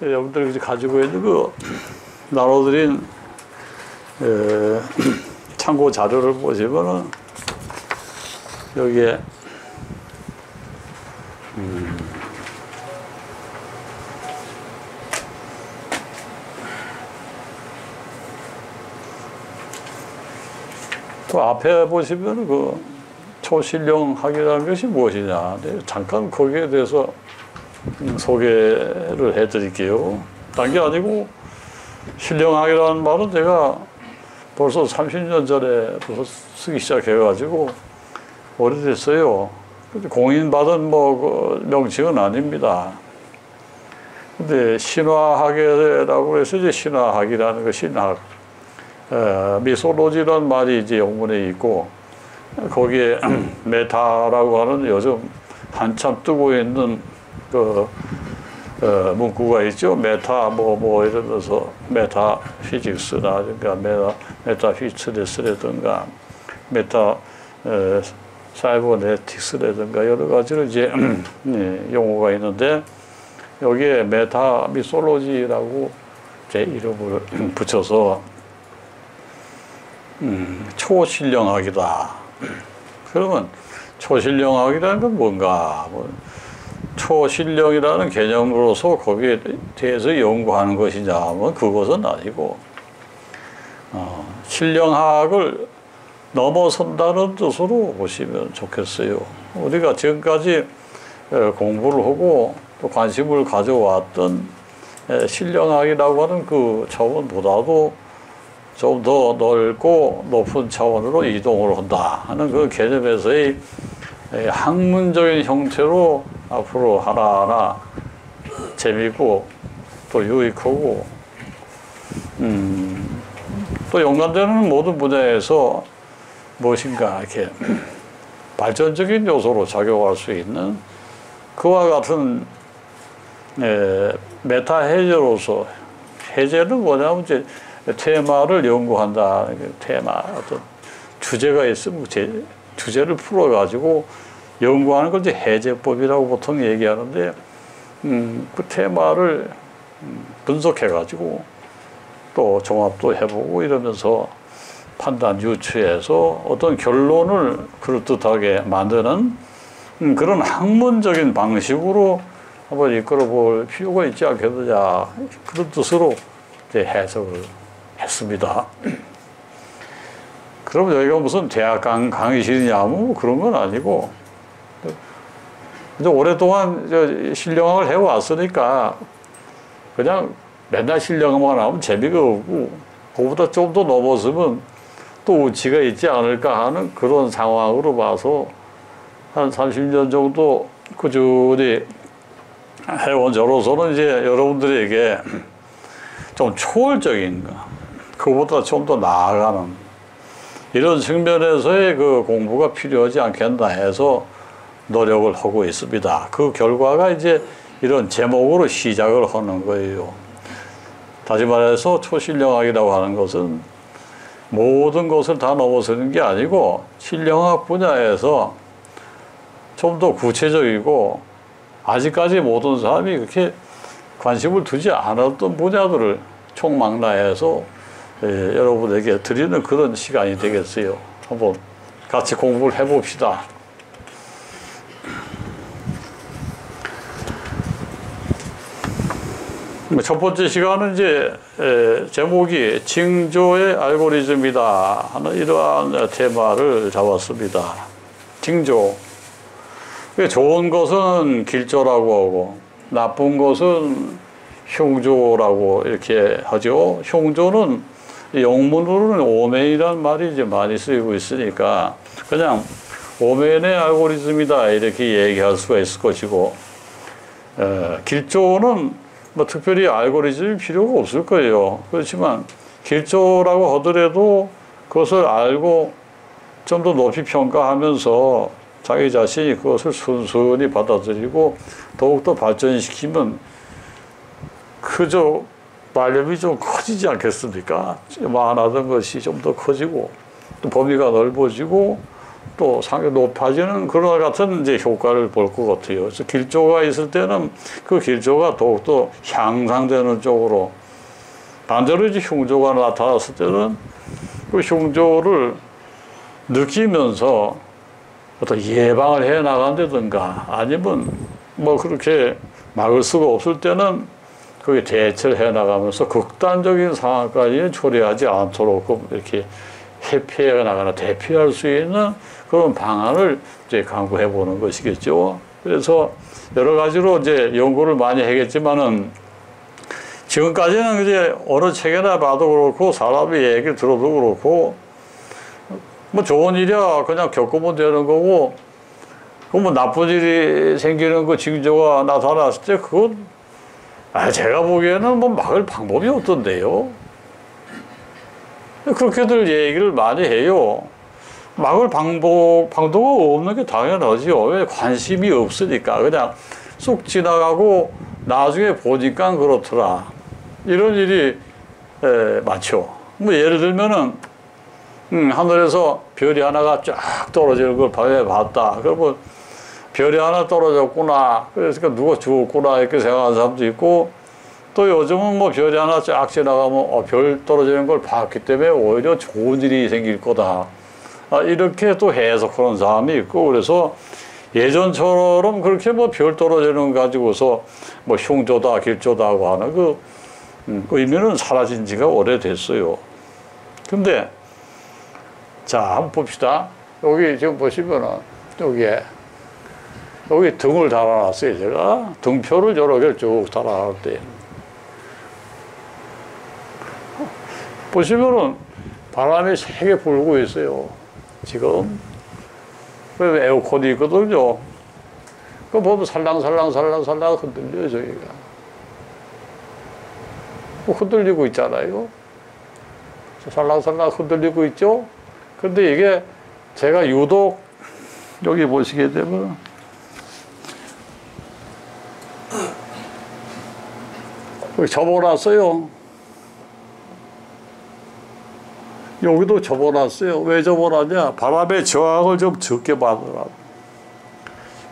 여러분들이 가지고 있는 그 나눠드린 참고 자료를 보시면은 여기에 또 앞에 보시면 그 초신령학이라는 것이 무엇이냐. 잠깐 거기에 대해서 소개를 해드릴게요. 딴 게 아니고 신령학이라는 말은 제가 벌써 30년 전에 쓰기 시작해가지고 오래됐어요. 공인받은 그 명칭은 아닙니다. 근데 신화학이라고 해서 이제 신화학이라는 거 신학, 미소로지라는 말이 이제 영문에 있고 거기에 메타라고 하는 요즘 한참 뜨고 있는 그 문구가 있죠. 메타 이러면서 메타 피직스라든가 메타 피츠레스라든가 메타 사이버네틱스라든가 여러 가지로 이제 용어가 있는데 여기에 메타 미솔로지라고 제 이름을 붙여서 초신령학이다. 그러면 초신령학이라는 건 뭔가? 초신령이라는 개념으로서 거기에 대해서 연구하는 것이냐 하면 그것은 아니고 신령학을 넘어선다는 뜻으로 보시면 좋겠어요. 우리가 지금까지 공부를 하고 또 관심을 가져왔던 신령학이라고 하는 그 차원보다도 좀 더 넓고 높은 차원으로 이동을 한다 하는 그 개념에서의 학문적인 형태로 앞으로 하나하나 재미있고 또 유익하고 또 연관되는 모든 분야에서 무엇인가 이렇게 발전적인 요소로 작용할 수 있는 그와 같은 메타 해제로서 해제는 뭐냐면 이제 테마를 연구한다. 테마 어떤 주제가 있으면 주제를 풀어가지고 연구하는 걸 이제 해제법이라고 보통 얘기하는데 그 테마를 분석해가지고 또 종합도 해보고 이러면서 판단 유추해서 어떤 결론을 그럴듯하게 만드는 그런 학문적인 방식으로 한번 이끌어 볼 필요가 있지 않겠느냐 그런 뜻으로 이제 해석을 했습니다. 그럼 여기가 무슨 대학 강의실이냐 뭐 그런 건 아니고 이제 오랫동안 신령학을 해왔으니까 그냥 맨날 신령학만 하면 재미가 없고 그거보다 좀 더 넘어서면 또 우치가 있지 않을까 하는 그런 상황으로 봐서 한 30년 정도 꾸준히 해온 저로서는 이제 여러분들에게 좀 초월적인 거, 그거보다 좀 더 나아가는 이런 측면에서의 그 공부가 필요하지 않겠나 해서 노력을 하고 있습니다. 그 결과가 이제 이런 제목으로 시작을 하는 거예요. 다시 말해서 초신령학이라고 하는 것은 모든 것을 다 넘어서는 게 아니고 신령학 분야에서 좀 더 구체적이고 아직까지 모든 사람이 그렇게 관심을 두지 않았던 분야들을 총망라해서 여러분에게 드리는 그런 시간이 되겠어요. 한번 같이 공부를 해봅시다. 첫 번째 시간은 이제 제목이 징조의 알고리즘이다 하는 이러한 테마를 잡았습니다. 징조. 좋은 것은 길조라고 하고 나쁜 것은 흉조라고 이렇게 하죠. 흉조는 영문으로는 오맨이라는 말이 이제 많이 쓰이고 있으니까 그냥 오맨의 알고리즘이다 이렇게 얘기할 수가 있을 것이고 길조는 뭐 특별히 알고리즘이 필요가 없을 거예요. 그렇지만 길조라고 하더라도 그것을 알고 좀 더 높이 평가하면서 자기 자신이 그것을 순순히 받아들이고 더욱더 발전시키면 그저 말념이 좀 커지지 않겠습니까? 많았던 것이 좀 더 커지고 또 범위가 넓어지고 또 상당히 높아지는 그런 같은 이제 효과를 볼 것 같아요. 그래서 길조가 있을 때는 그 길조가 더욱더 향상되는 쪽으로, 반대로 이제 흉조가 나타났을 때는 그 흉조를 느끼면서 어떤 예방을 해 나간다든가 아니면 뭐 그렇게 막을 수가 없을 때는 그게 대처를 해 나가면서 극단적인 상황까지 초래하지 않도록 이렇게 회피해 나가나 대피할 수 있는 그런 방안을 이제 강구해 보는 것이겠죠. 그래서 여러 가지로 이제 연구를 많이 하겠지만은 지금까지는 이제 어느 책에나 봐도 그렇고 사람의 얘기를 들어도 그렇고 뭐 좋은 일이야 그냥 겪으면 되는 거고, 그 뭐 나쁜 일이 생기는 그 징조가 나타났을 때 그건 제가 보기에는 뭐 막을 방법이 없던데요. 그렇게들 얘기를 많이 해요. 막을 방도가 없는 게 당연하지요. 왜? 관심이 없으니까. 그냥 쑥 지나가고 나중에 보니까 그렇더라. 이런 일이 많죠. 뭐 예를 들면은 하늘에서 별이 하나가 쫙 떨어지는 걸 밤에 봤다. 그러면 별이 하나 떨어졌구나. 그래서 누가 죽었구나 이렇게 생각하는 사람도 있고, 또 요즘은 뭐 별이 하나 쫙 지나가면 별 떨어지는 걸 봤기 때문에 오히려 좋은 일이 생길 거다. 이렇게 또 해석하는 사람이 있고, 그래서 예전처럼 그렇게 뭐 별 떨어지는 거 가지고서 뭐 흉조다 길조다 하고 하는 그 의미는 사라진 지가 오래됐어요. 근데 자, 한번 봅시다. 여기 지금 보시면은 여기 등을 달아놨어요. 제가 등표를 여러 개를 쭉 달아놨대. 보시면은 바람이 세게 불고 있어요. 지금 에어컨이 있거든요. 그거 보면 살랑살랑 흔들려요. 저기가 흔들리고 있잖아요. 살랑살랑 흔들리고 있죠. 근데 이게 제가 유독 여기 보시게 되면 여기 접어놨어요. 여기도 접어놨어요. 왜 접어놨냐? 바람의 저항을 좀 적게 받으라고.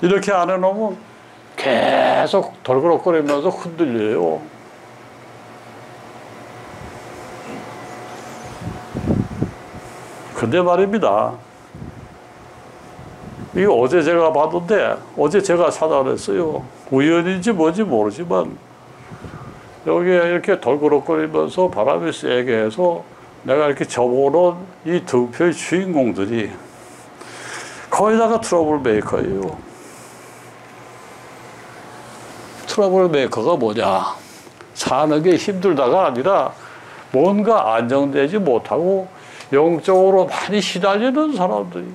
이렇게 안 해놓으면 계속 덜그럭거리면서 흔들려요. 근데 말입니다. 이게 어제 제가 봤는데, 어제 제가 찾아냈어요. 우연인지 뭔지 모르지만, 여기에 이렇게 덜그럭거리면서 바람이 세게 해서 내가 이렇게 접어놓은 이 등표의 주인공들이 거의 다가 트러블 메이커예요. 트러블 메이커가 뭐냐? 사는 게 힘들다가 아니라 뭔가 안정되지 못하고 영적으로 많이 시달리는 사람들이.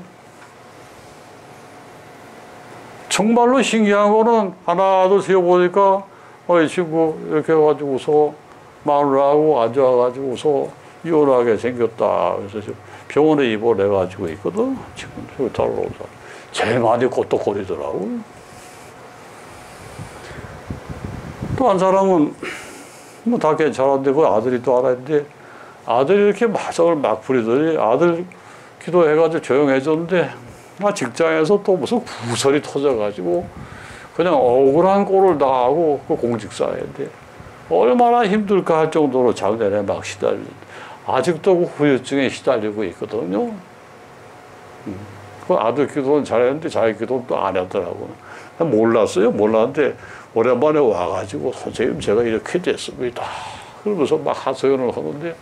정말로 신기한 거는 하나 둘 셋 보니까 이 친구 이렇게 해가지고서 마누라하고 앉아가지고서 이혼하게 생겼다. 그래서 병원에 입원해가지고 있거든. 지금 저기 달러오자. 제일 많이 꼬떡거리더라고. 또 한 사람은 뭐 다 괜찮은데 그 아들이 또 하나 있는데, 아들이 이렇게 마성을 막 부리더니 아들 기도해가지고 조용해졌는데, 직장에서 또 무슨 구설이 터져가지고 그냥 억울한 꼴을 당하고 그 공직사회인데 얼마나 힘들까 할 정도로 작년에 막 시달리는데 아직도 그 후유증에 시달리고 있거든요. 그 아들 기도는 잘했는데 자기 기도는 또 안 하더라고요. 몰랐어요. 몰랐는데 오랜만에 와가지고 선생님 제가 이렇게 됐습니다. 그러면서 막 하소연을 하는데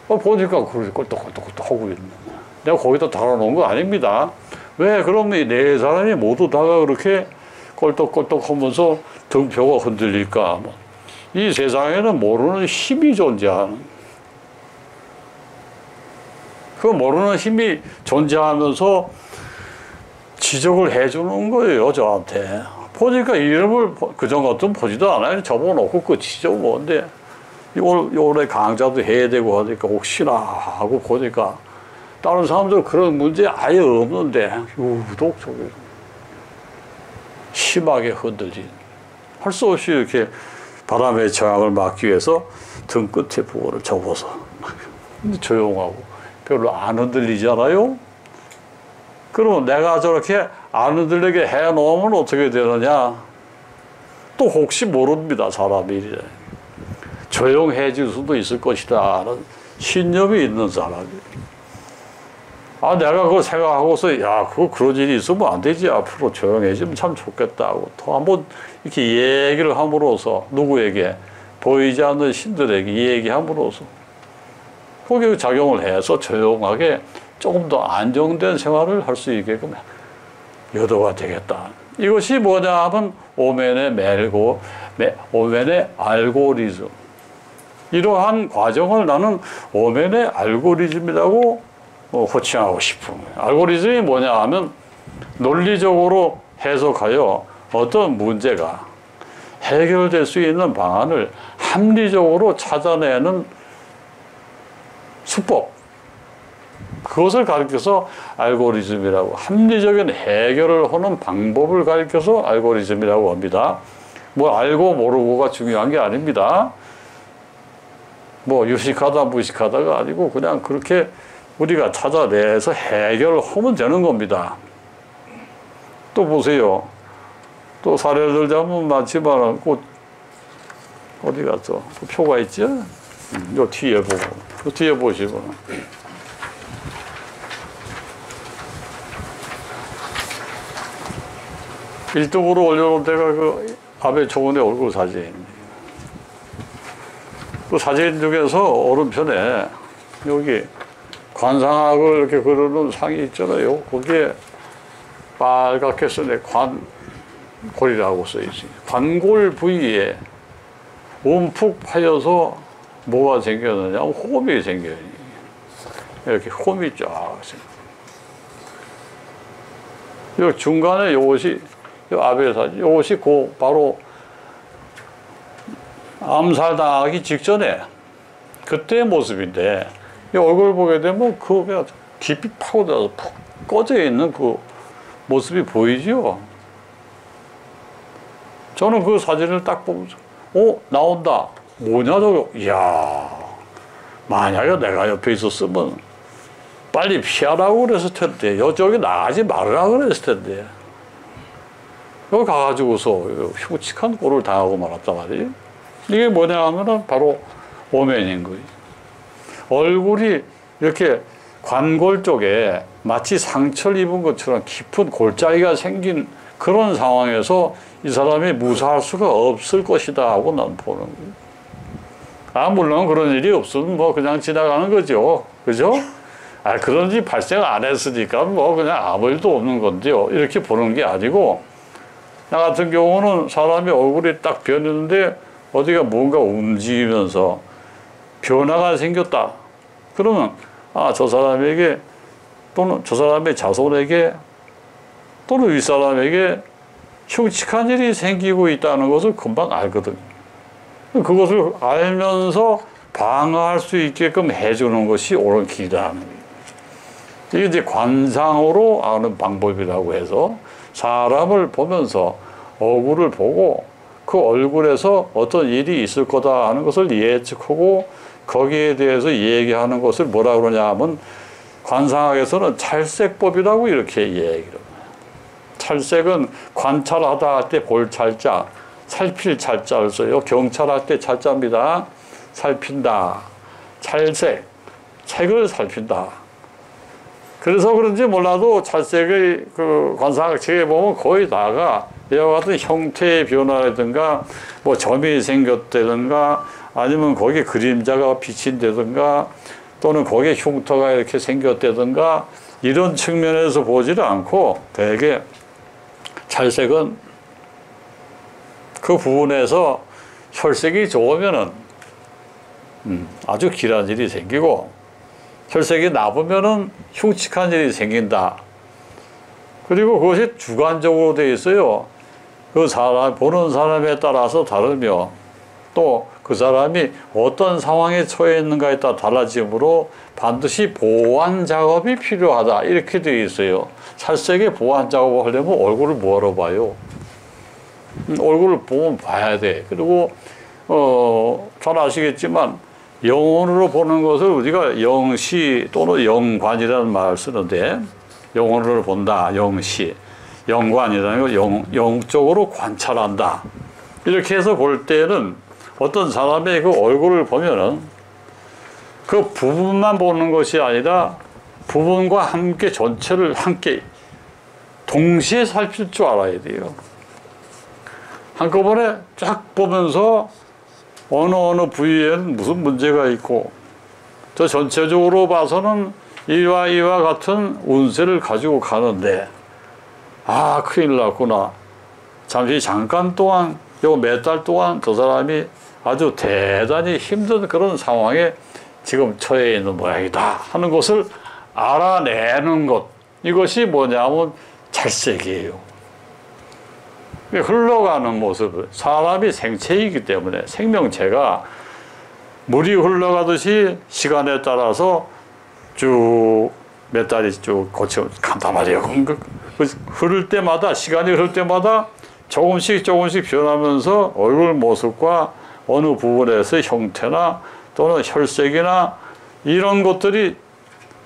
보니까 그렇게 꼴떡꼴떡 하고 있는 거야. 내가 거기다 달아놓은 거 아닙니다. 왜? 그러면 이 네 사람이 모두 다가 그렇게 꼴떡꼴떡 하면서 등표가 흔들릴까? 이 세상에는 모르는 힘이 존재하는, 그 모르는 힘이 존재하면서 지적을 해주는 거예요, 저한테. 보니까 이름을 그전 같은 보지도 않아요. 접어놓고 끝이죠, 뭔데. 올해 강좌도 해야 되고 하니까 혹시나 하고 보니까 다른 사람들 그런 문제 아예 없는데 유독 저기 심하게 흔들린, 할 수 없이 이렇게 바람의 저항을 막기 위해서 등 끝에 부분을 접어서 조용하고 별로 안 흔들리잖아요. 그러면 내가 저렇게 아는들에게 해놓으면 어떻게 되느냐? 또 혹시 모릅니다, 사람이. 조용해질 수도 있을 것이다 하는 신념이 있는 사람이. 아, 내가 그거 생각하고서, 야, 그런 일이 있으면 안 되지. 앞으로 조용해지면 참 좋겠다 하고, 또 한번 이렇게 얘기를 함으로써, 누구에게, 보이지 않는 신들에게 얘기함으로써, 거기에 작용을 해서 조용하게 조금 더 안정된 생활을 할 수 있게끔 여도가 되겠다. 이것이 뭐냐 하면, 오멘의 오멘의 알고리즘. 이러한 과정을 나는 오멘의 알고리즘이라고 호칭하고 싶은 거예요. 알고리즘이 뭐냐 하면 논리적으로 해석하여 어떤 문제가 해결될 수 있는 방안을 합리적으로 찾아내는 수법. 그것을 가르쳐서 알고리즘이라고, 합리적인 해결을 하는 방법을 가르쳐서 알고리즘이라고 합니다. 뭐 알고 모르고가 중요한 게 아닙니다. 뭐 유식하다 무식하다가 아니고 그냥 그렇게 우리가 찾아내서 해결을 하면 되는 겁니다. 또 보세요. 또 사례를 들자면 많지만 어디 갔어? 그 표가 있죠? 요 뒤에 보고, 요 뒤에 보시면 일등으로 올려놓은 데가 그 아베 초근의 얼굴 사진입니다. 그 사진 중에서 오른편에 여기 관상학을 이렇게 그려놓은 상이 있잖아요. 거기에 빨갛게 써내 관골이라고 써있어요. 관골 부위에 움푹 파여서 뭐가 생겼느냐? 홈이 생겨요. 이렇게 홈이 쫙 생겨요. 요 중간에 요것이 요 아베 사진, 요것이 바로 암살당하기 직전에 그때의 모습인데, 이 얼굴 보게 되면 그가 깊이 파고들어서 푹 꺼져 있는 그 모습이 보이죠. 저는 그 사진을 딱 보면서 나온다. 뭐냐 저거. 이야, 만약에 내가 옆에 있었으면 빨리 피하라고 그랬을 텐데, 여쪽에 나가지 말으라고 그랬을 텐데, 여기 가가지고서 흉측한 꼴을 당하고 말았단 말이에요. 이게 뭐냐 하면은 바로 오멘인 거예요. 얼굴이 이렇게 관골 쪽에 마치 상처를 입은 것처럼 깊은 골짜기가 생긴 그런 상황에서 이 사람이 무사할 수가 없을 것이다 하고 난 보는 거예요. 물론 그런 일이 없으면 뭐 그냥 지나가는 거죠. 그죠? 그런 일이 발생 안 했으니까 뭐 그냥 아무 일도 없는 건데요. 이렇게 보는 게 아니고, 나 같은 경우는 사람이 얼굴이 딱 변했는데 어디가 뭔가 움직이면서 변화가 생겼다. 그러면 저 사람에게, 또는 저 사람의 자손에게, 또는 윗사람에게 흉측한 일이 생기고 있다는 것을 금방 알거든요. 그것을 알면서 방어할 수 있게끔 해주는 것이 옳은 길이다 하는 거예요. 이게 이제 관상으로 아는 방법이라고 해서, 사람을 보면서 얼굴을 보고 그 얼굴에서 어떤 일이 있을 거다 하는 것을 예측하고 거기에 대해서 얘기하는 것을 뭐라 그러냐 하면, 관상학에서는 찰색법이라고 이렇게 얘기를 해요. 찰색은 관찰하다 할 때 볼 찰자, 살필 찰자를 써요. 경찰할 때 찰자입니다. 살핀다. 찰색, 색을 살핀다. 그래서 그런지 몰라도 찰색의 그 관상학 책에 보면 거의 다가 이와 같은 형태의 변화라든가 뭐 점이 생겼다든가 아니면 거기에 그림자가 비친다든가 또는 거기에 흉터가 이렇게 생겼다든가 이런 측면에서 보지를 않고, 대개 찰색은 그 부분에서 혈색이 좋으면은 아주 길한 일이 생기고, 혈색이 나쁘면은 흉측한 일이 생긴다. 그리고 그것이 주관적으로 되어 있어요. 그 사람, 보는 사람에 따라서 다르며, 또 그 사람이 어떤 상황에 처해 있는가에 따라 달라지므로 반드시 보완 작업이 필요하다. 이렇게 되어 있어요. 찰색의 보완 작업을 하려면 얼굴을 뭐하러 봐요? 얼굴을 보면 봐야 돼. 그리고 잘 아시겠지만 영혼으로 보는 것을 우리가 영시 또는 영관이라는 말을 쓰는데, 영혼을 본다. 영시. 영관이라는 걸 영적으로 관찰한다. 이렇게 해서 볼 때는 어떤 사람의 그 얼굴을 보면은 그 부분만 보는 것이 아니라 부분과 함께 전체를 함께 동시에 살필 줄 알아야 돼요. 한꺼번에 쫙 보면서 어느 부위에는 무슨 문제가 있고 저 전체적으로 봐서는 이와 같은 운세를 가지고 가는데 아 큰일 났구나. 잠깐 동안 요 몇 달 동안 저 사람이 아주 대단히 힘든 그런 상황에 지금 처해 있는 모양이다 하는 것을 알아내는 것, 이것이 뭐냐면 잘색이에요. 흘러가는 모습을, 사람이 생체이기 때문에 생명체가 물이 흘러가듯이 시간에 따라서 쭉 몇 달이 쭉 간단 말이에요. 흐를 때마다, 시간이 흐를 때마다 조금씩 변하면서 얼굴 모습과 어느 부분에서 형태나 또는 혈색이나 이런 것들이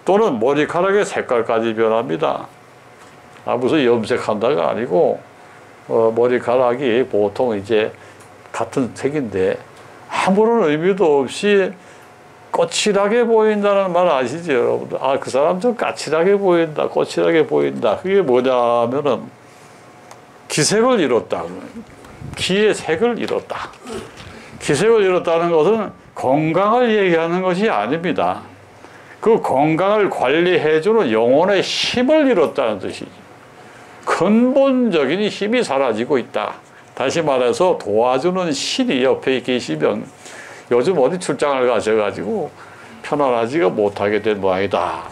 또는 머리카락의 색깔까지 변합니다. 무슨 염색한다가 아니고 머리카락이 보통 이제 같은 색인데 아무런 의미도 없이 거칠하게 보인다는 말 아시죠, 여러분들? 그 사람 좀 까칠하게 보인다, 거칠하게 보인다. 그게 뭐냐면은 기색을 잃었다. 기의 색을 잃었다. 기색을 잃었다는 것은 건강을 얘기하는 것이 아닙니다. 그 건강을 관리해주는 영혼의 힘을 잃었다는 뜻이지. 근본적인 힘이 사라지고 있다. 다시 말해서 도와주는 신이 옆에 계시면 요즘 어디 출장을 가셔가지고 편안하지가 못하게 된 모양이다.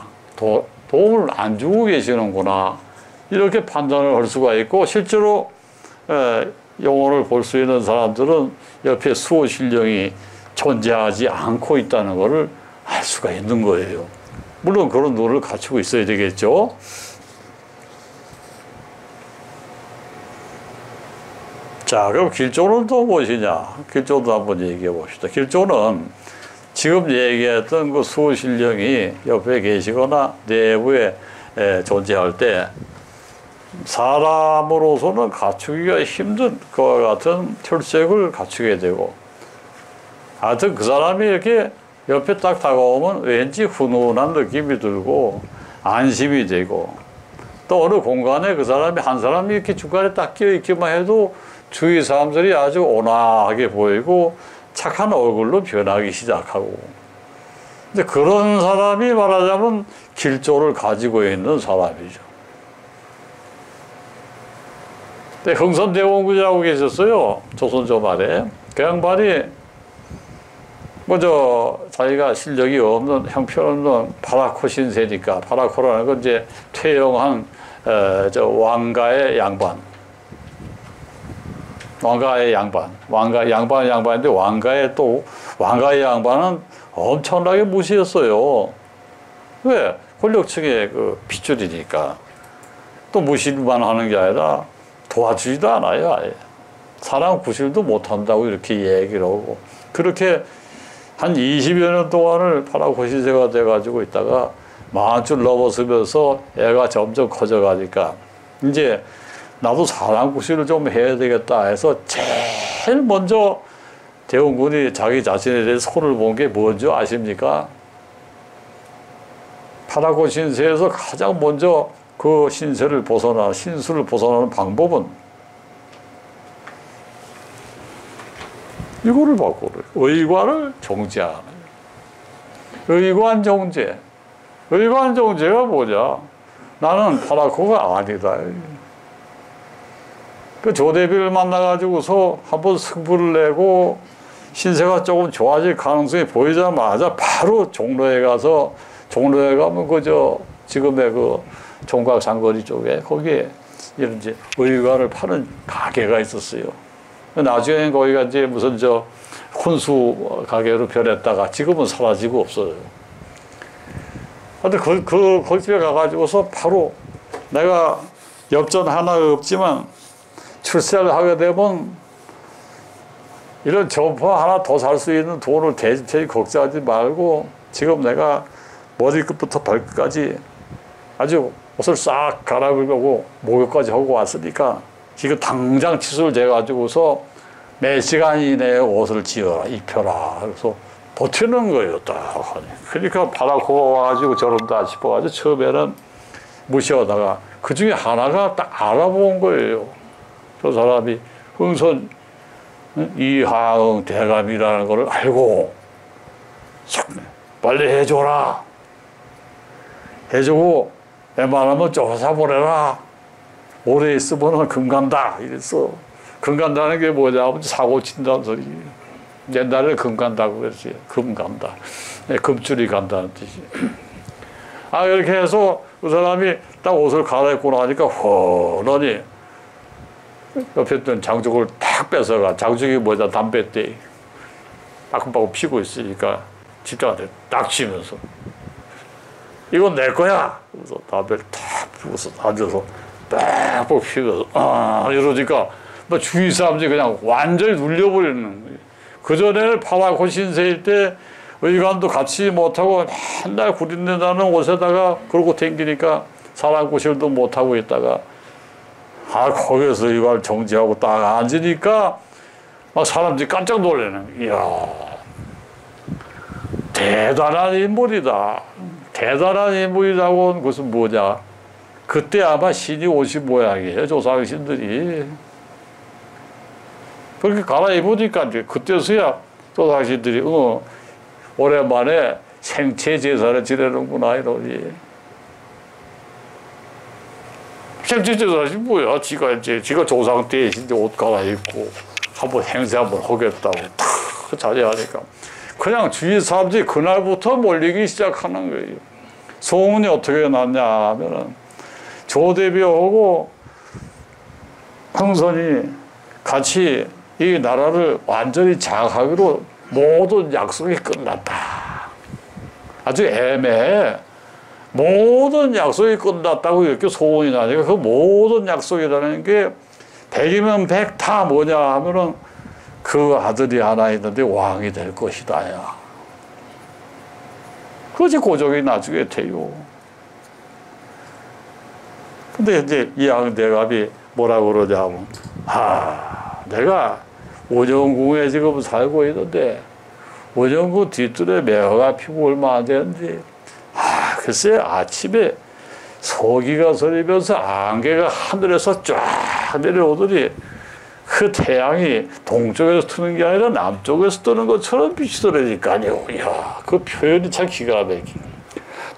도움을 안 주고 계시는구나. 이렇게 판단을 할 수가 있고, 실제로 영혼을 볼 수 있는 사람들은 옆에 수호신령이 존재하지 않고 있다는 것을 알 수가 있는 거예요. 물론 그런 눈을 갖추고 있어야 되겠죠. 자, 그럼 길조는 또 무엇이냐? 길조도 한번 얘기해 봅시다. 길조는 지금 얘기했던 그 수호신령이 옆에 계시거나 내부에 존재할 때 사람으로서는 갖추기가 힘든 것과 같은 혈색을 갖추게 되고, 하여튼 그 사람이 이렇게 옆에 딱 다가오면 왠지 훈훈한 느낌이 들고 안심이 되고, 또 어느 공간에 그 사람이 한 사람이 이렇게 중간에 딱 끼어 있기만 해도 주위 사람들이 아주 온화하게 보이고 착한 얼굴로 변하기 시작하고, 근데 그런 사람이 말하자면 길조를 가지고 있는 사람이죠. 근데 흥선대원군이라고 계셨어요. 조선조 말에. 그 양반이 자기가 실력이 없는 형편없는 파라코 신세니까, 파라코라는 건 이제 퇴영한 왕가의 양반. 양반인데 왕가의 양반은 엄청나게 무시했어요. 왜? 권력층의 그 핏줄이니까. 또 무시만 하는 게 아니라 도와주지도 않아요, 아예. 사람 구실도 못한다고 이렇게 얘기를 하고. 그렇게 한 20여 년 동안을 파라코 신세가 돼가지고 있다가 40줄 넘어서면서 애가 점점 커져가니까 이제 나도 사람 구실을 좀 해야 되겠다 해서 제일 먼저 대원군이 자기 자신에 대해 손을 본 게 뭔지 아십니까? 파라코 신세에서 가장 먼저 그 신수를 벗어나는 방법은 이거를 바꾸래요. 의관을 정제하는. 의관정제. 의관정제가 뭐냐? 나는 파라코가 아니다. 그 조대비를 만나가지고서 한번 승부를 내고 신세가 조금 좋아질 가능성이 보이자마자 바로 종로에 가서, 종로에 가면 지금의 그 종각상거리 쪽에 거기에 이런 이제 의관을 파는 가게가 있었어요. 나중에 거기가 이제 무슨 혼수 가게로 변했다가 지금은 사라지고 없어요. 근데 그 집에 가가지고서 바로 내가 엽전 하나 없지만 출세를 하게 되면 이런 점퍼 하나 더 살 수 있는 돈을 대집해서 걱정하지 말고 지금 내가 머리끝부터 발끝까지 아주 옷을 싹 갈아입고 목욕까지 하고 왔으니까 지금 당장 칫솔 재가지고서 몇 시간 이내에 옷을 지어라, 입혀라. 그래서 버티는 거예요, 딱. 그러니까 바다코가 와가지고 저런다 싶어가지고 처음에는 무시하다가 그 중에 하나가 딱 알아본 거예요. 저 사람이 흥선 이하응 대감이라는 걸 알고 빨리 해줘라. 해주고 웬만하면 쫓아 보내라. 오래 있으면 금 간다. 이랬어. 금 간다는 게 뭐냐? 사고 친다는 소리. 옛날에 금 간다고 그랬지. 금 간다. 금줄이 간다는 뜻이. 아, 이렇게 해서 그 사람이 딱 옷을 갈아입고 나니까 훤하니 옆에 있던 장죽을 탁 뺏어가. 장죽이 뭐냐? 담배대. 빠끔빠끔 피고 있으니까 집장한테 딱 치면서 이건 내 거야. 그래서 담배를 탁 피워서 앉아서 빡 피워서 이러니까 뭐 주위 사람들이 그냥 완전히 눌려버리는 거예요. 그전에는 파라코 신세일 때 의관도 같이 못하고 맨날 구린내나는 옷에다가 그러고 댕기니까 사랑구실도 못하고 있다가 거기서 의관을 정지하고 딱 앉으니까 막 사람들이 깜짝 놀라는 거예요. 이야, 대단한 인물이다. 대단한 인물이라고는 그것은 뭐냐. 그때 아마 신이 오신 모양이에요. 조상신들이. 그렇게 갈아입으니까 그때서야 조상신들이 오랜만에 생체 제사를 지내는구나 이러니. 생체 제사지 뭐야. 지가 조상 대신데 옷 갈아입고 한번 행세 한번 하겠다고 탁 자제하니까 그냥 주위 사람들이 그날부터 몰리기 시작하는 거예요. 소문이 어떻게 났냐 하면은 조대비하고 흥선이 같이 이 나라를 완전히 장악하기로 모든 약속이 끝났다. 아주 애매해. 모든 약속이 끝났다고 이렇게 소문이 나니까 그 모든 약속이라는 게 100이면 100 다 뭐냐 하면은 그 아들이 하나 있는데 왕이 될 것이다. 야. 그것이 고종이 나중에 돼요. 근데 이제 이항대감이 뭐라고 그러냐면, 내가 원영궁에 지금 살고 있는데, 원영궁 뒷뜰에 매화가 피고 얼마 안 되는데, 글쎄 아침에 서기가 서리면서 안개가 하늘에서 쫙 내려오더니, 그 태양이 동쪽에서 뜨는 게 아니라 남쪽에서 뜨는 것처럼 빛이 들으니까요. 이야, 그 표현이 참 기가 막히네.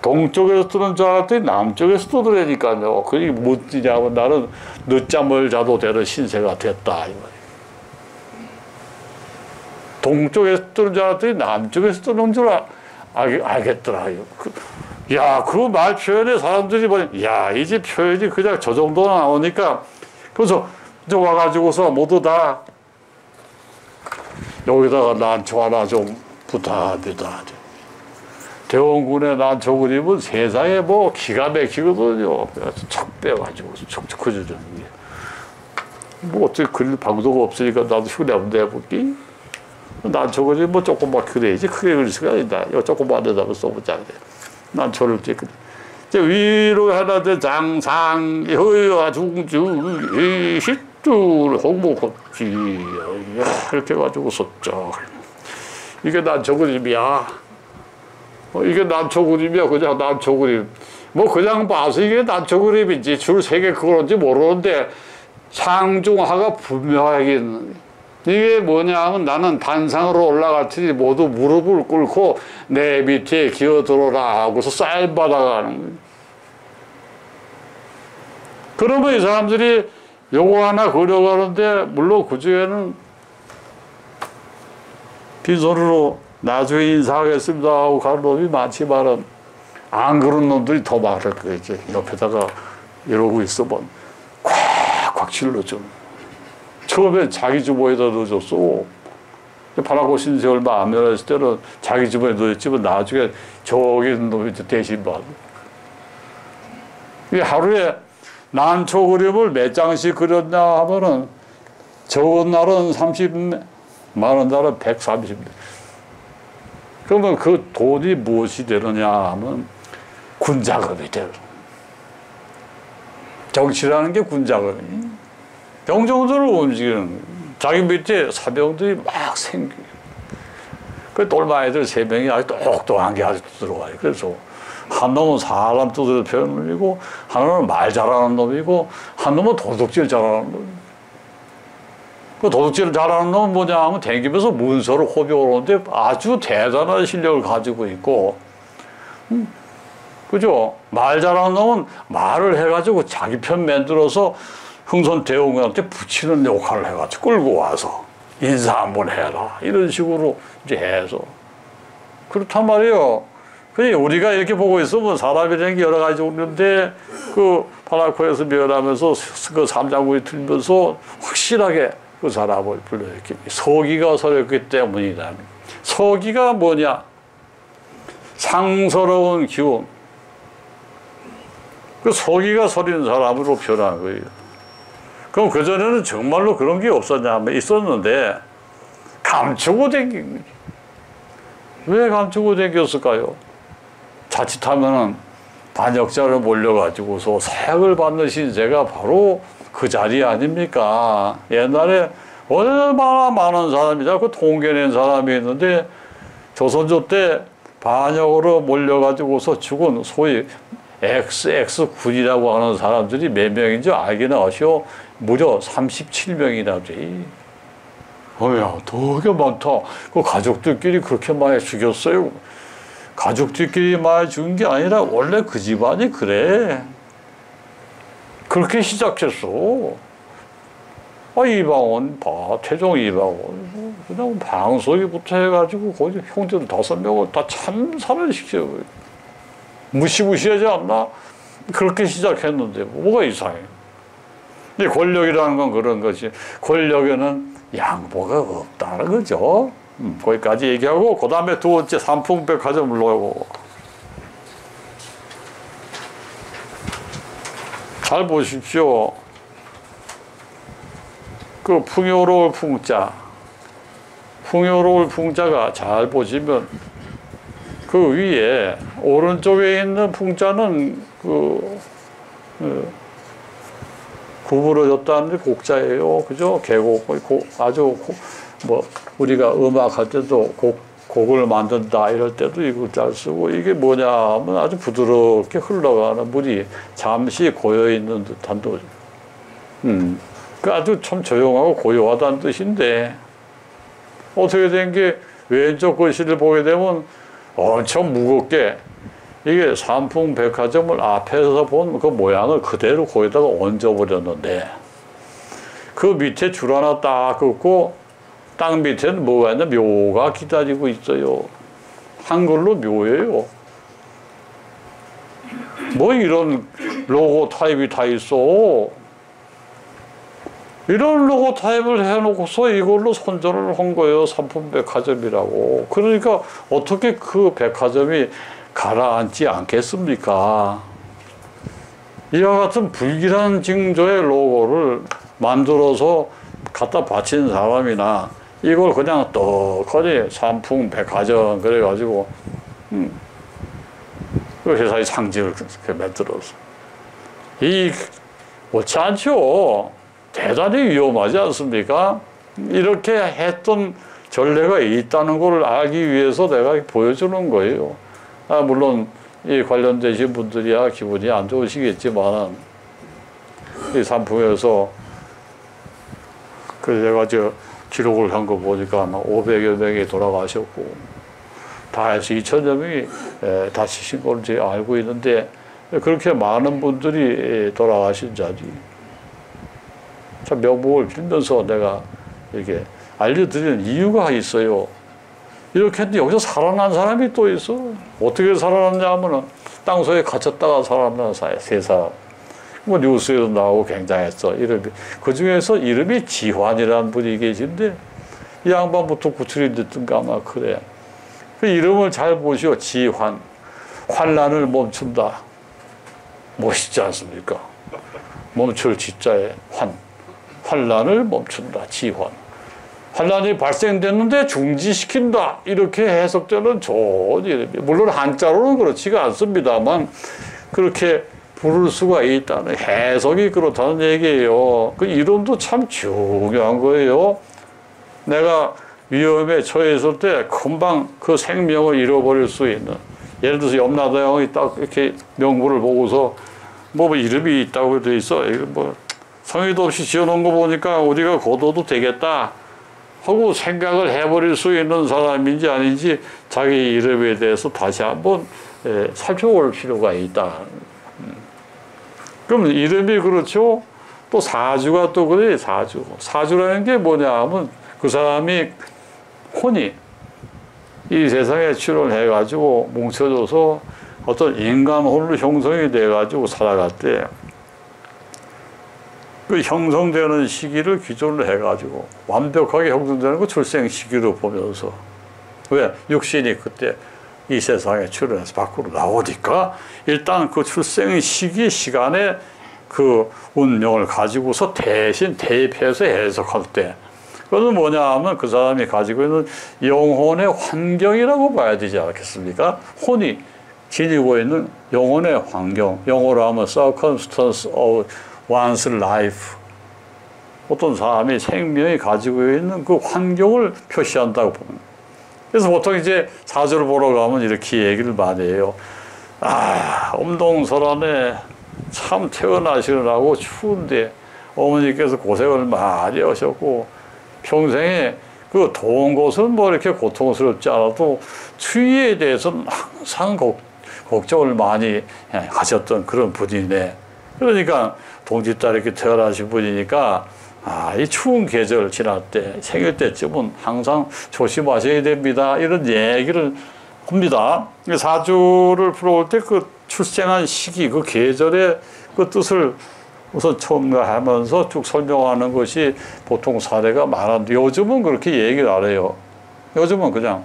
동쪽에서 뜨는 줄 알았더니 남쪽에서 뜨더라니까요. 그게 뭐냐면 나는 늦잠을 자도 되는 신세가 됐다. 이 말이에요. 동쪽에서 뜨는 줄 알았더니 남쪽에서 뜨는 줄 알겠더라고요. 그 말 표현에 사람들이 보니, 이제 표현이 그냥 저 정도 나오니까, 그래서 이제 와가지고서 모두 다 여기다가 난초 하나 좀 부탁합니다. 대원군의 난초 그림은 세상에 뭐 기가 막히거든요. 그래서 척 빼가지고 척척 그려주는 게. 뭐 어떻게 그릴 방도가 없으니까 나도 휴대폰 내볼게. 난초 그림 뭐 조금만 그려야지 크게 그릴 수가 있다. 이거 조금만 내다가 써보자. 난초를 찍거든. 위로 하나들 장상 여야 중주 식줄 홍목꽃지 이렇게 해가지고 썼죠. 이게 난초 그림이야. 이게 난초 그림이야. 그냥 난초 그림. 뭐 그냥 봐서 이게 난초 그림인지 줄 세 개 그런지 모르는데 상중하가 분명하게 이게 뭐냐 하면 나는 단상으로 올라갈 테니 모두 무릎을 꿇고 내 밑에 기어들어라 하고서 사인 받아가는 거예요. 그러면 이 사람들이 요거 하나 그려가는데 물론 그 중에는 빈손으로 나중에 인사하겠습니다 하고 가는 놈이 많지만은 안 그런 놈들이 더 많을 거예요. 옆에다가 이러고 있으면 콱콱 질러줘. 처음에 자기 주머니에다 넣어줬어. 파라고 신세 얼마 안 면했을 때는 자기 주머니에 넣었지만 나중에 저기 있는 놈이 대신 받아. 이게 하루에 난초 그림을 몇 장씩 그렸냐 하면은 적은 날은 30, 많은 날은 130. 그러면 그 돈이 무엇이 되느냐 하면 군자금이 되는. 정치라는 게 군자거든요. 병정들을 움직이는 거예요. 자기 밑에 사병들이 막 생겨요. 그 똘마이들 3명이 아주 똑똑한 게 아주 들어와요. 그래서 한 놈은 사람 두드려 패는 놈이고, 한 놈은 말 잘하는 놈이고, 한 놈은 도둑질 잘하는 놈이고. 그 도둑질 잘하는 놈은 뭐냐 하면 댕기면서 문서를 호비오는데 아주 대단한 실력을 가지고 있고, 그죠? 말 잘하는 놈은 말을 해가지고 자기 편 만들어서 흥선대원군한테 붙이는 역할을 해가지고 끌고 와서 인사 한번 해라. 이런 식으로 이제 해서. 그렇단 말이에요. 그냥 우리가 이렇게 보고 있으면 사람이라는 게 여러 가지 오는데 그 파라코에서 멸하면서 그 삼장군이 들면서 확실하게 그 사람을 불러냈기 서기가 서렸기 때문이다. 서기가 뭐냐? 상서로운 기운. 그 서기가 서린 사람으로 표현한 거예요. 그럼 그전에는 정말로 그런 게 없었냐면 있었는데 감추고 댕긴 거지. 왜 감추고 댕겼을까요? 자칫하면은 반역자를 몰려가지고서 사약을 받는 신세가 바로 그 자리 아닙니까? 옛날에 얼마나 많은 사람이 자꾸 통계낸 사람이 있는데 조선조 때 반역으로 몰려가지고서 죽은 소위 XX군이라고 하는 사람들이 몇 명인지 알기는 아시오? 무려 37명이나 돼. 어야, 되게 많다. 그 가족들끼리 그렇게 많이 죽였어요. 가족들끼리 많이 죽은 게 아니라 원래 그 집안이 그래. 그렇게 시작했어. 이방원, 태종 이방원. 그냥 방석이부터 해가지고 거기 형제들 5명을 다 참사를 시켜요. 무시무시하지 않나? 그렇게 시작했는데 뭐가 이상해. 근데 권력이라는 건 그런 것이 권력에는 양보가 없다는 거죠. 거기까지 얘기하고 그 다음에 두 번째 삼풍백화점을 놓고 잘 보십시오. 그 풍요로울 풍자, 풍요로울 풍자가 잘 보시면 그 위에 오른쪽에 있는 풍자는 구부러졌다는 곡자예요. 그죠? 계곡, 아주 뭐 우리가 음악할 때도 곡을 만든다 이럴 때도 이 글자를 쓰고 이게 뭐냐 하면 아주 부드럽게 흘러가는 물이 잠시 고여있는 듯한 도죠. 그 아주 참 조용하고 고요하다는 뜻인데 어떻게 된 게 왼쪽 글씨를 보게 되면 엄청 무겁게 이게 삼풍백화점을 앞에서 본 그 모양을 그대로 거기다가 얹어버렸는데 그 밑에 줄 하나 딱 긋고 땅 밑에는 뭐가 있냐? 묘가 기다리고 있어요. 한글로 묘예요. 뭐 이런 로고 타입이 다 있어. 이런 로고 타입을 해놓고서 이걸로 선전을 한 거예요. 삼풍백화점이라고. 그러니까 어떻게 그 백화점이 가라앉지 않겠습니까? 이와 같은 불길한 징조의 로고를 만들어서 갖다 바친 사람이나 이걸 그냥 떡하니 삼풍백화점 그래가지고 그 회사의 상징을 만들어서 이 옳지 않죠. 대단히 위험하지 않습니까? 이렇게 했던 전례가 있다는 걸 알기 위해서 내가 보여주는 거예요. 물론 이 관련되신 분들이야 기분이 안 좋으시겠지만 이 삼풍에서 그래서 제가 기록을 한 거 보니까 아마 500여 명이 돌아가셨고 다 해서 2,000여 명이 다치신 걸로 제가 알고 있는데 그렇게 많은 분들이 돌아가신 자리 참 명복을 빌면서 내가 이렇게 알려드리는 이유가 있어요. 이렇게 했는데 여기서 살아난 사람이 또 있어. 어떻게 살아났냐 하면은 땅속에 갇혔다가 살아난 세 사람. 뭐 뉴스에도 나오고 굉장했어. 이름이. 그 중에서 이름이 지환이라는 분이 계신데 이 양반부터 구출이 됐던가 아마 그래. 그 이름을 잘 보시오. 지환. 환란을 멈춘다. 멋있지 않습니까? 멈출 지자에 환란을 멈춘다. 지환. 환란이 발생됐는데 중지시킨다. 이렇게 해석되는 좋은 이름이. 물론 한자로는 그렇지가 않습니다만 그렇게 부를 수가 있다는 해석이 그렇다는 얘기예요. 그 이론도 참 중요한 거예요. 내가 위험에 처했을 때 금방 그 생명을 잃어버릴 수 있는, 예를 들어서 염라대왕이 딱 이렇게 명부를 보고서 뭐 이름이 있다고 돼 있어. 이거 뭐 성의도 없이 지어놓은 거 보니까 우리가 거둬도 되겠다 하고 생각을 해버릴 수 있는 사람인지 아닌지 자기 이름에 대해서 다시 한번 살펴볼 필요가 있다. 그럼 이름이 그렇죠. 또 사주가 또 그래. 사주라는 게 뭐냐 하면 그 사람이 혼이 이 세상에 출현해가지고 뭉쳐져서 어떤 인간혼으로 형성이 돼가지고 살아갔대. 그 형성되는 시기를 기준으로 해가지고 완벽하게 형성되는 거 출생 시기로 보면서, 왜? 육신이 그때 이 세상에 출현해서 밖으로 나오니까 일단 그 출생 시기 시간에 그 운명을 가지고서 대신 대입해서 해석할 때, 그것은 뭐냐 하면 그 사람이 가지고 있는 영혼의 환경이라고 봐야 되지 않겠습니까? 혼이 지니고 있는 영혼의 환경, 영어로 하면 circumstance of one's life, 어떤 사람이 생명이 가지고 있는 그 환경을 표시한다고 봅니다. 그래서 보통 이제 사주를 보러 가면 이렇게 얘기를 많이 해요. 엄동설안에 참 태어나시느라고 추운데 어머니께서 고생을 많이 하셨고 평생에 그 더운 것은 뭐 이렇게 고통스럽지 않아도 추위에 대해서는 항상 걱정을 많이 하셨던 그런 분이네. 그러니까 동짓달 이렇게 태어나신 분이니까 이 추운 계절 지날 때 생일 때쯤은 항상 조심하셔야 됩니다. 이런 얘기를 합니다. 사주를 풀어올 때 그 출생한 시기, 그 계절의 그 뜻을 우선 첨가하면서 쭉 설명하는 것이 보통 사례가 많은데 요즘은 그렇게 얘기를 안 해요. 요즘은 그냥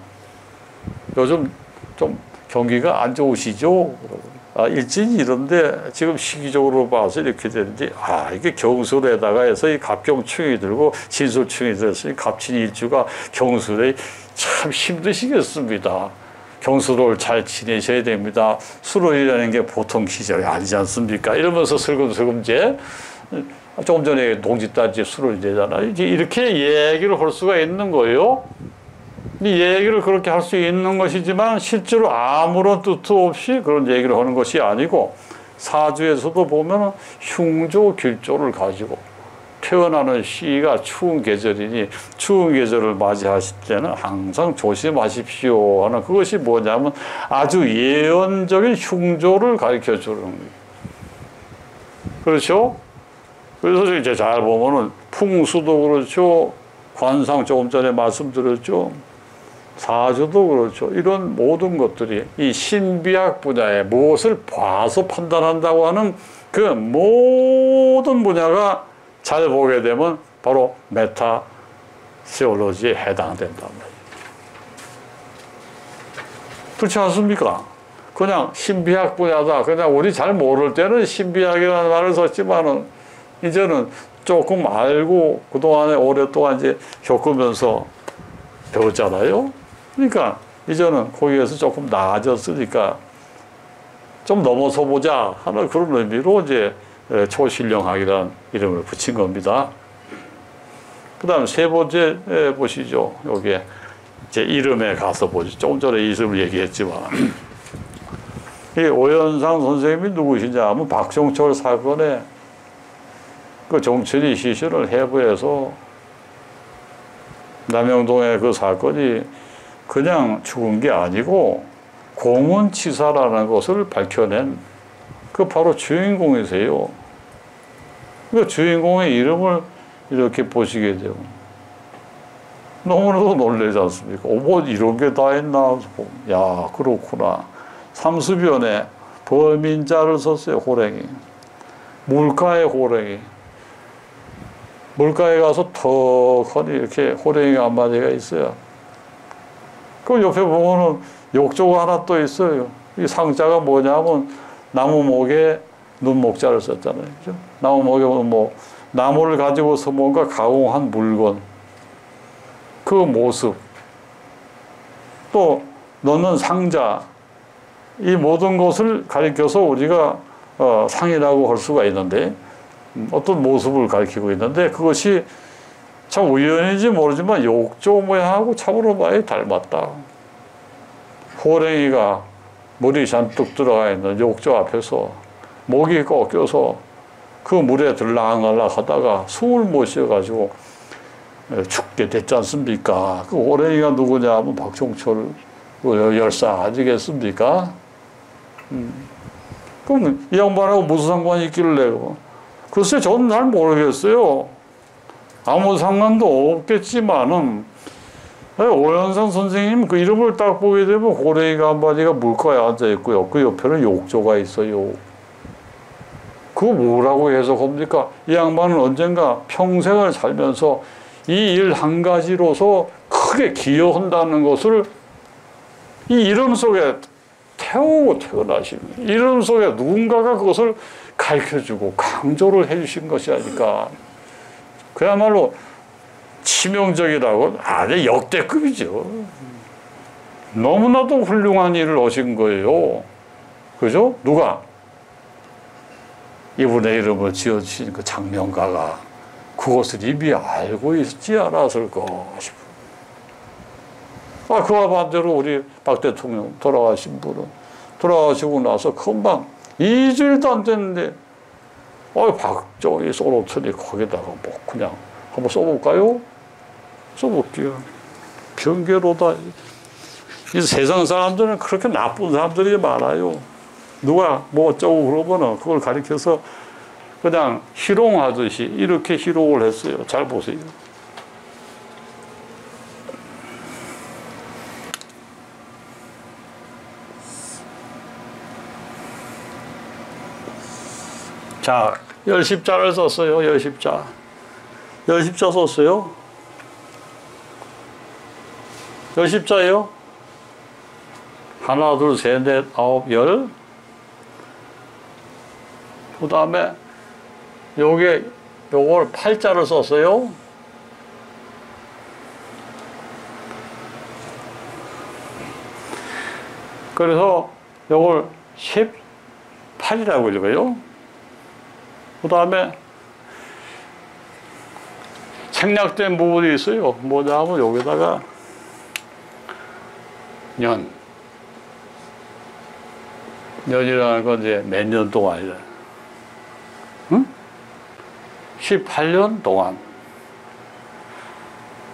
요즘 좀 경기가 안 좋으시죠? 일진이 이런데 지금 시기적으로 봐서 이렇게 되는데 이게 경술에다가 해서 이 갑경충이 들고 진술충이 들었으니 갑진일주가 경술에 참 힘드시겠습니다. 경술을 잘 지내셔야 됩니다. 수로이라는 게 보통 시절이 아니지 않습니까? 이러면서 슬금슬금 이제 조금 전에 동짓달 이제 수로이잖아요. 이렇게 얘기를 할 수가 있는 거예요. 이 얘기를 그렇게 할 수 있는 것이지만 실제로 아무런 뜻도 없이 그런 얘기를 하는 것이 아니고 사주에서도 보면 흉조, 길조를 가지고 태어나는 시기가 추운 계절이니 추운 계절을 맞이하실 때는 항상 조심하십시오 하는 그것이 뭐냐면 아주 예언적인 흉조를 가르쳐 주는 거예요. 그렇죠? 그래서 이제 잘 보면은 풍수도 그렇죠. 관상 조금 전에 말씀드렸죠. 사주도 그렇죠. 이런 모든 것들이 이 신비학 분야에 무엇을 봐서 판단한다고 하는 그 모든 분야가 잘 보게 되면 바로 메타시올로지에 해당된단 말이에요. 그렇지 않습니까? 그냥 신비학 분야다. 그냥 우리 잘 모를 때는 신비학이라는 말을 썼지만은 이제는 조금 알고 그동안에 오랫동안 이제 겪으면서 배웠잖아요. 그러니까 이제는 거기에서 조금 나아졌으니까 좀 넘어서 보자 하는 그런 의미로 이제 초신령학이라는 이름을 붙인 겁니다. 그 다음 세 번째 보시죠. 여기에 제 이름에 가서 보죠. 조금 전에 이름을 얘기했지만 이 오현상 선생님이 누구시냐 하면 박종철 사건에 그 정철이 시신을 해부해서 남영동의 그 사건이 그냥 죽은 게 아니고 공원치사라는 것을 밝혀낸 그 바로 주인공이세요. 그 주인공의 이름을 이렇게 보시게 되면 너무나도 놀라지 않습니까? 뭐 이런 게 다 있나? 야, 그렇구나. 삼수변에 범인자를 썼어요. 호랭이. 물가에 호랭이. 물가에 가서 턱하니 이렇게 호랭이가 한 마리가 있어요. 그 옆에 보면은 욕조가 하나 또 있어요. 이 상자가 뭐냐면 나무목에 눈목자를 썼잖아요. 그죠? 나무목에 뭐 나무를 가지고서 뭔가 가공한 물건, 그 모습, 또 넣는 상자, 이 모든 것을 가리켜서 우리가 상이라고 할 수가 있는데 어떤 모습을 가리키고 있는데 그것이 참 우연인지 모르지만 욕조 모양하고 참으로 많이 닮았다. 호랭이가 물이 잔뜩 들어가 있는 욕조 앞에서 목이 꺾여서 그 물에 들락날락 하다가 숨을 못 쉬어가지고 죽게 됐지 않습니까? 그 호랭이가 누구냐 하면 박종철 열사 아니겠습니까? 그럼 이 양반하고 무슨 상관이 있길래? 글쎄 저는 잘 모르겠어요. 아무 상관도 없겠지만은 오현상 선생님 그 이름을 딱 보게 되면 호랭이가 한 마리가 물가에 앉아 있고요. 그 옆에는 욕조가 있어요. 그거 뭐라고 해석합니까? 이 양반은 언젠가 평생을 살면서 이 일 한 가지로서 크게 기여한다는 것을 이 이름 속에 태우고 태어나신 이름 속에 누군가가 그것을 가르쳐주고 강조를 해주신 것이 아닐까. 그야말로 치명적이라고 아주 역대급이죠. 너무나도 훌륭한 일을 하신 거예요. 그죠? 누가? 이분의 이름을 지어주신 그 장명가가 그것을 이미 알고 있지 않았을까 싶어요. 그와 반대로 우리 박 대통령 돌아가신 분은 돌아가시고 나서 금방 2주일도 안 됐는데 박정희 써놓더니 거기다가 뭐 그냥 한번 써볼까요? 써볼게요. 변개로다. 이 세상 사람들은 그렇게 나쁜 사람들이 많아요. 누가 뭐 어쩌고 그러면은 그걸 가리켜서 그냥 희롱하듯이 이렇게 희롱을 했어요. 잘 보세요. 자, 열십자를 썼어요. 열십자. 열십자 썼어요. 열십자예요. 하나, 둘, 셋, 넷, 아홉, 열. 그 다음에 요걸 팔자를 썼어요. 그래서 요걸 18이라고 읽어요. 그 다음에 생략된 부분이 있어요. 뭐냐 하면 여기다가 년이라는 건 이제 몇 년 동안이다. 응? 18년 동안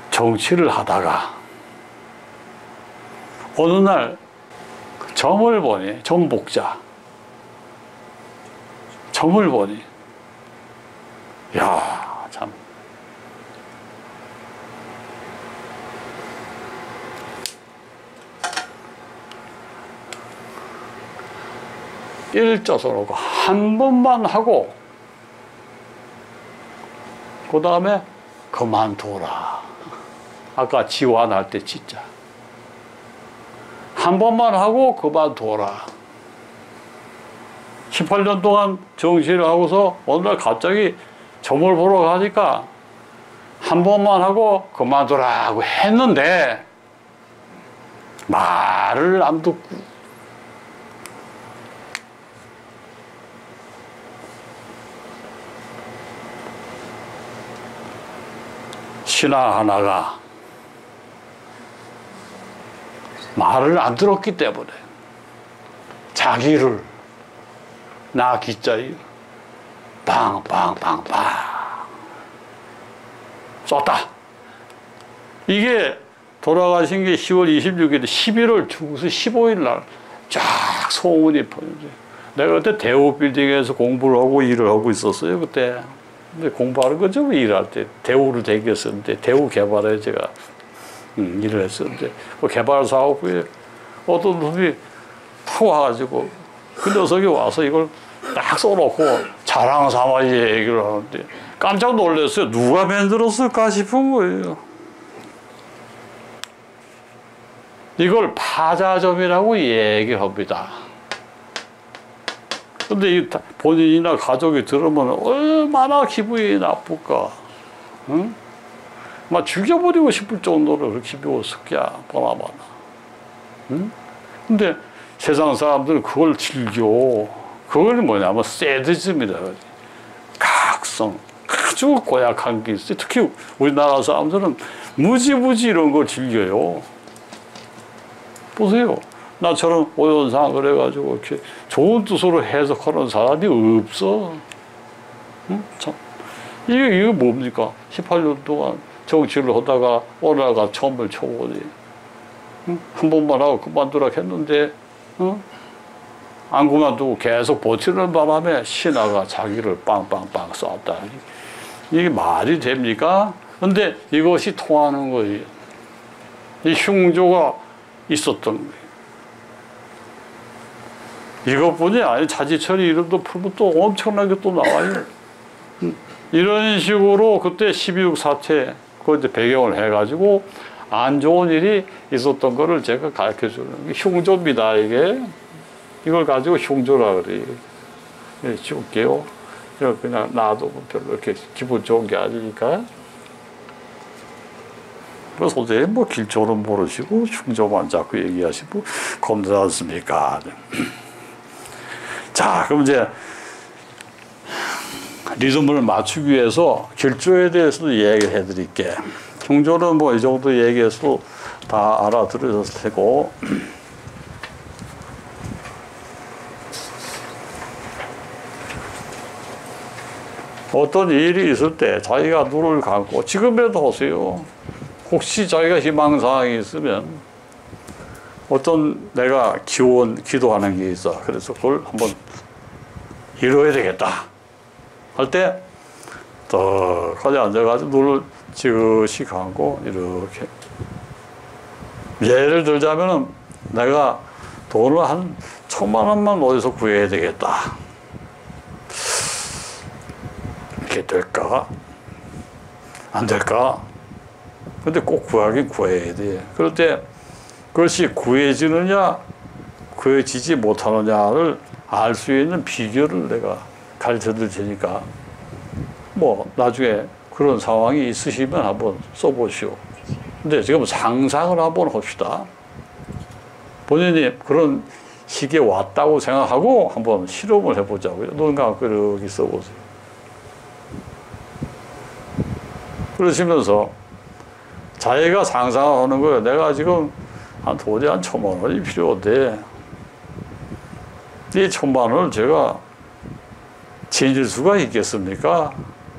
정치를 하다가 어느 날 점을 보니, 점복자. 점을 보니, 야, 참. 일자 써놓고 한 번만 하고 그 다음에 그만둬라. 아까 지환할 때 진짜 한 번만 하고 그만둬라. 18년 동안 정치를 하고서 어느 날 갑자기 점을 보러 가니까 한 번만 하고 그만둬라 고 했는데 말을 안 듣고 신하 하나가 말을 안 들었기 때문에 자기를 나 기자에 빵빵빵빵 쐈다. 이게 돌아가신 게 10월 26일, 11월 중수 15일 날 쫙 소문이 퍼졌어요. 내가 그때 대우 빌딩에서 공부를 하고 일을 하고 있었어요. 그때. 근데 공부하는 거죠. 일할 때. 대우를 대기했었는데, 대우 개발에 제가 일을 했었는데, 그 개발 사업부에 어떤 놈이 타고 와가지고, 그 녀석이 와서 이걸 딱 써놓고 자랑 삼아 얘기를 하는데, 깜짝 놀랐어요. 누가 만들었을까 싶은 거예요. 이걸 파자점이라고 얘기합니다. 근데 이 본인이나 가족이 들으면 얼마나 기분이 나쁠까. 응? 막 죽여버리고 싶을 정도로 그렇게 비웠을까, 보나마나. 응? 근데 세상 사람들은 그걸 즐겨. 그건 뭐냐면 세디즘이다. 각성. 아주 고약한 게 있어요. 특히 우리나라 사람들은 무지무지 이런 걸 즐겨요. 보세요. 나처럼 오연상 그래가지고 이렇게 좋은 뜻으로 해석하는 사람이 없어. 응? 참. 이게 뭡니까? 18년 동안 정치를 하다가 오라가 처음을 쳐보지. 응? 한 번만 하고 그만두라 했는데, 응? 안 그만두고 계속 버티는 바람에 신하가 자기를 빵빵빵 쐈다. 이게 말이 됩니까? 근데 이것이 통하는 거예요. 이 흉조가 있었던 거예요. 이것뿐이 아니 자지철이 이름도 풀고 또 엄청나게 또 나와요. 이런 식으로 그때 12.6 사태 그 이제 배경을 해가지고 안 좋은 일이 있었던 거를 제가 가르쳐 주는 게 흉조입니다. 이게 이걸 가지고 흉조라 그래요. 예, 지울게요. 그냥 놔도 별로 이렇게 기분 좋은 게 아니니까. 그 선생님 뭐 길조는 모르시고 흉조만 자꾸 얘기하시고 겁나지 않습니까? 자, 그럼 이제 리듬을 맞추기 위해서 길조에 대해서도 얘기를 해드릴게. 흉조는 뭐 이 정도 얘기해서 다 알아들으셨을 테고. 어떤 일이 있을 때 자기가 눈을 감고 지금이라도 하세요. 혹시 자기가 희망사항이 있으면 어떤 내가 기도하는 게 있어. 그래서 그걸 한번 이뤄야 되겠다 할 때 떡하니 앉아가지고 눈을 지그시 감고 이렇게. 예를 들자면은 내가 돈을 한 1,000만 원만 어디서 구해야 되겠다. 이게 될까? 안 될까? 근데 꼭 구하긴 구해야 돼. 그럴 때 그것이 구해지느냐 구해지지 못하느냐를 알 수 있는 비결을 내가 가르쳐 드릴 테니까 뭐 나중에 그런 상황이 있으시면 한번 써보시오. 근데 지금 상상을 한번 합시다. 본인이 그런 시기에 왔다고 생각하고 한번 실험을 해보자고요. 눈 감고 이렇게 써보세요. 그러시면서 자기가 상상하는 거예요. 내가 지금 도저히 한 1,000만 원이 필요한데 이 1,000만 원을 제가 지닐 수가 있겠습니까?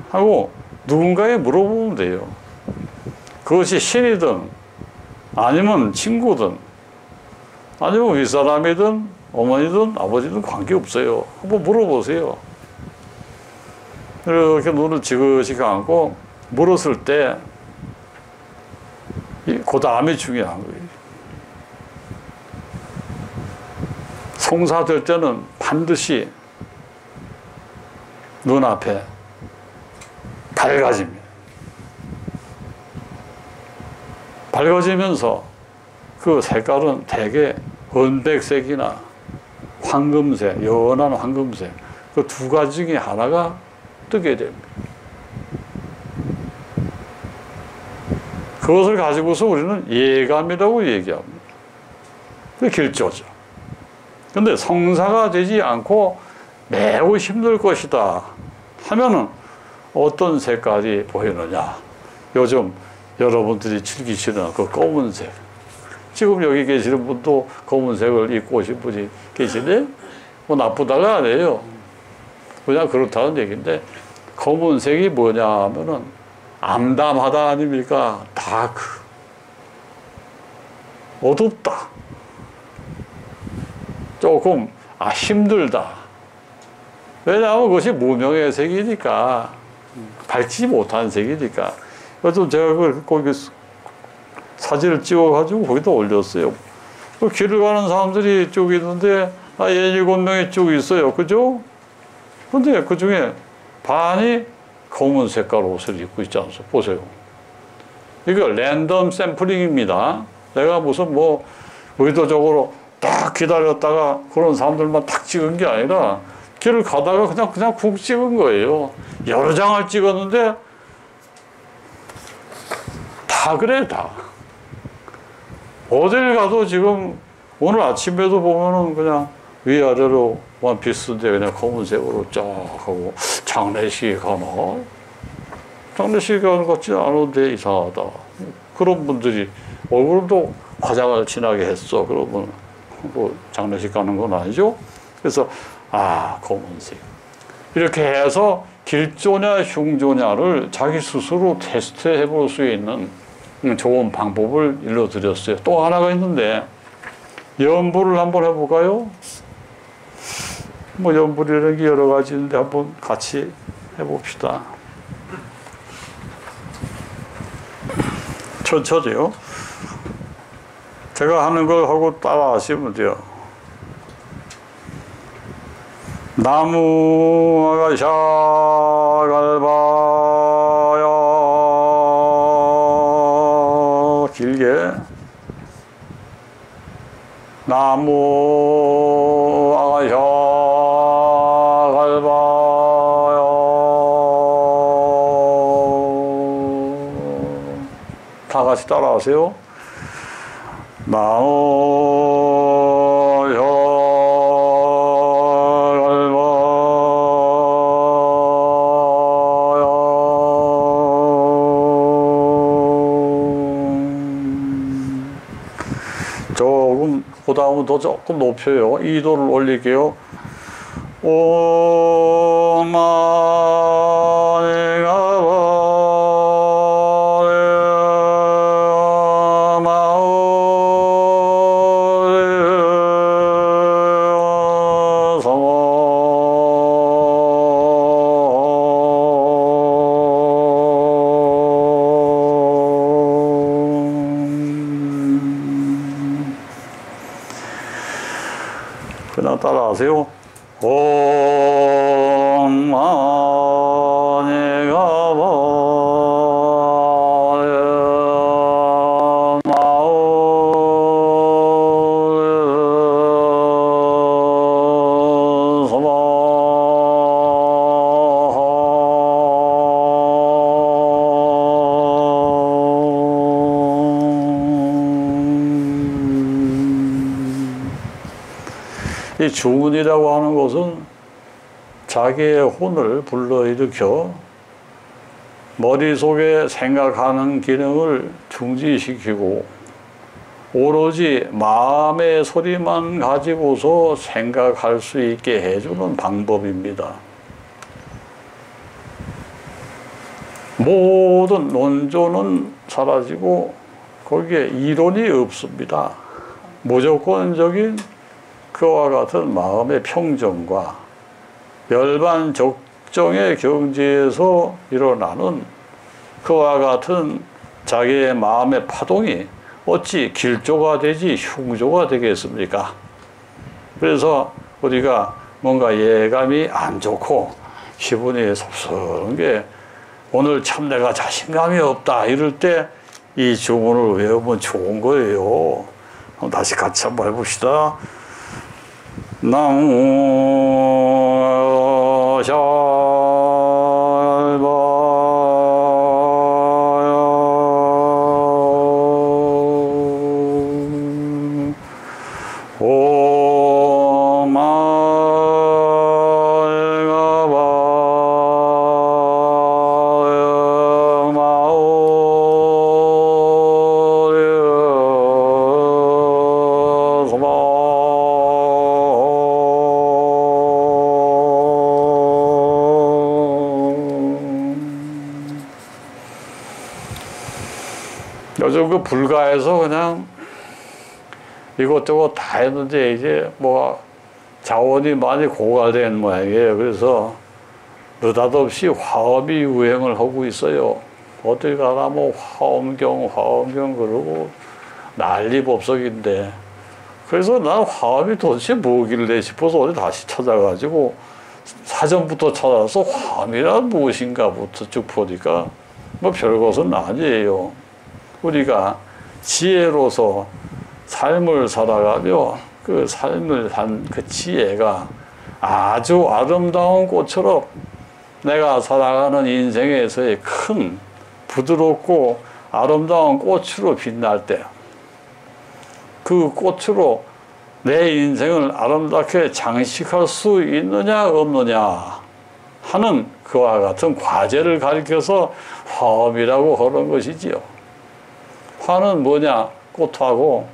하고 누군가에 물어보면 돼요. 그것이 신이든 아니면 친구든 아니면 윗사람이든 어머니든 아버지든 관계없어요. 한번 물어보세요. 이렇게 눈을 지그시 감고 물었을 때 그 다음이 중요한 거예요. 성사될 때는 반드시 눈앞에 밝아집니다. 밝아지면서 그 색깔은 대개 은백색이나 황금색, 연한 황금색 그 두 가지 중에 하나가 뜨게 됩니다. 그것을 가지고서 우리는 예감이라고 얘기합니다. 그게 길조죠. 근데 성사가 되지 않고 매우 힘들 것이다 하면은 어떤 색깔이 보이느냐. 요즘 여러분들이 즐기시는 그 검은색. 지금 여기 계시는 분도 검은색을 입고 오신 분이 계시네? 뭐 나쁘다가 아니에요. 그냥 그렇다는 얘기인데 검은색이 뭐냐 하면은 암담하다 아닙니까? 다크. 어둡다. 조금 힘들다. 왜냐하면 그것이 무명의 색이니까 밝지 못한 색이니까. 그래서 제가 거기 사진을 찍어가지고 거기다 올렸어요. 그 길을 가는 사람들이 쭉 있는데 7명이 쭉 있어요. 그죠? 근데 그 중에 반이 검은 색깔 옷을 입고 있지 않습니까? 보세요. 이거 랜덤 샘플링입니다. 내가 무슨 뭐 의도적으로 딱 기다렸다가 그런 사람들만 딱 찍은 게 아니라 길을 가다가 그냥 푹 찍은 거예요. 여러 장을 찍었는데 다 그래, 다. 어딜 가도 지금 오늘 아침에도 보면은 그냥 위아래로 원피스인데 그냥 검은색으로 쫙 하고 장례식에 가나? 장례식에 가는 것 같지 않은데 이상하다. 그런 분들이 얼굴도 화장을 진하게 했어. 그러면 뭐 장례식 가는 건 아니죠? 그래서 검은색. 이렇게 해서 길조냐 흉조냐를 자기 스스로 테스트해 볼 수 있는 좋은 방법을 일러드렸어요. 또 하나가 있는데 연불을 한번 해볼까요? 뭐 연불이라는 게 여러 가지 있는데 한번 같이 해봅시다. 천천히요. 제가 하는 걸 하고 따라 하시면 돼요. 나무가 샤갈바야 길게 나무가 샤갈바야 다 같이 따라하세요. 조금 그 다음은 더 조금 높여요. 2도를 올릴게요. 그냥 따라하세요. 옴 마니가 이 주문이라고 하는 것은 자기의 혼을 불러일으켜 머릿속에 생각하는 기능을 중지시키고 오로지 마음의 소리만 가지고서 생각할 수 있게 해주는 방법입니다. 모든 논조는 사라지고 거기에 이론이 없습니다. 무조건적인 그와 같은 마음의 평정과 열반 적정의 경지에서 일어나는 그와 같은 자기의 마음의 파동이 어찌 길조가 되지 흉조가 되겠습니까? 그래서 우리가 뭔가 예감이 안 좋고 기분이 섭섭한 게 오늘 참 내가 자신감이 없다 이럴 때 이 주문을 외우면 좋은 거예요. 다시 같이 한번 해봅시다. 나무 요즘 그 불가에서 그냥 이것저것 다 했는데 이제 뭐 자원이 많이 고갈된 모양이에요. 그래서 느닷없이 화엄이 유행을 하고 있어요. 어딜 가나 뭐 화엄경 그러고 난리법석인데 그래서 난 화엄이 도대체 뭐길래 싶어서 어디 다시 찾아가지고 사전부터 찾아서 화엄이란 무엇인가부터 쭉 보니까 뭐 별것은 아니에요. 우리가 지혜로서 삶을 살아가며 그 삶을 산 그 지혜가 아주 아름다운 꽃처럼 내가 살아가는 인생에서의 큰 부드럽고 아름다운 꽃으로 빛날 때 그 꽃으로 내 인생을 아름답게 장식할 수 있느냐 없느냐 하는 그와 같은 과제를 가리켜서 화엄이라고 하는 것이지요. 화는 뭐냐? 꽃하고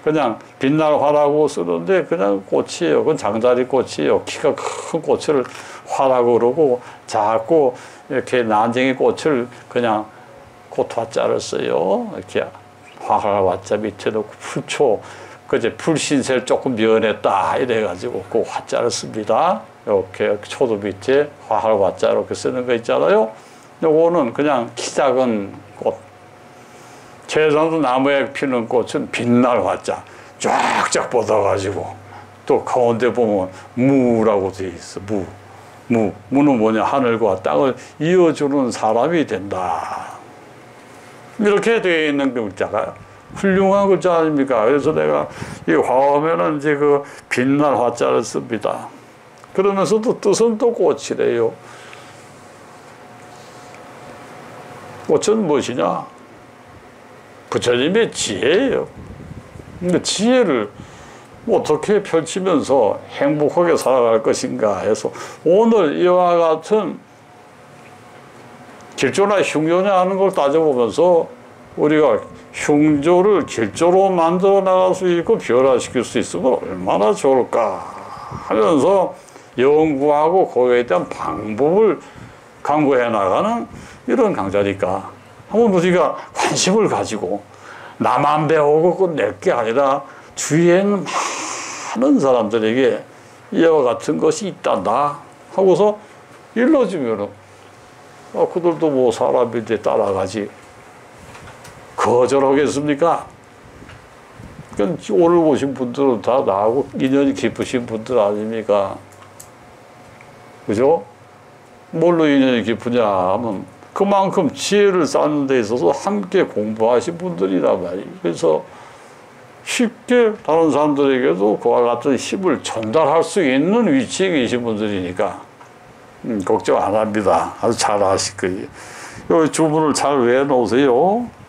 그냥 빛날 화라고 쓰는데 그냥 꽃이에요. 그건 장다리 꽃이에요. 키가 큰 꽃을 화라고 그러고 작고 이렇게 난쟁이 꽃을 그냥 꽃화자를 써요. 이렇게 화할 화자 밑에 놓고 풀초 그제 풀신세를 조금 면했다 이래가지고 그 화자를 씁니다. 이렇게 초도 밑에 화할 화자 이렇게 쓰는 거 있잖아요. 요거는 그냥 키 작은 꽃. 최선도 나무에 피는 꽃은 빛날 화자 쫙쫙 뻗어가지고 또 가운데 보면 무라고 돼 있어. 무는 뭐냐? 하늘과 땅을 이어주는 사람이 된다. 이렇게 되어 있는 글자가 훌륭한 글자 아닙니까? 그래서 내가 이 화엄에는 이제 그 빛날 화자를 씁니다. 그러면서도 뜻은 또 꽃이래요. 꽃은 무엇이냐? 부처님의 지혜예요. 근데 지혜를 어떻게 펼치면서 행복하게 살아갈 것인가 해서 오늘 이와 같은 길조나 흉조냐 하는 걸 따져보면서 우리가 흉조를 길조로 만들어 나갈 수 있고 변화시킬 수 있으면 얼마나 좋을까 하면서 연구하고 거기에 대한 방법을 강구해 나가는 이런 강좌니까 한번 우리가 관심을 가지고 나만 배우고 끝낼 게 아니라 주위에 있는 많은 사람들에게 이와 같은 것이 있단다 하고서 일러주면은 그들도 뭐 사람인데 따라가지 거절하겠습니까? 그러니까 오늘 오신 분들은 다 나하고 인연이 깊으신 분들 아닙니까? 그죠? 뭘로 인연이 깊으냐 하면 그만큼 지혜를 쌓는 데 있어서 함께 공부하신 분들이란 말이에요. 그래서 쉽게 다른 사람들에게도 그와 같은 힘을 전달할 수 있는 위치에 계신 분들이니까 걱정 안 합니다. 아주 잘 하실 거예요. 여기 주문을 잘 외워놓으세요.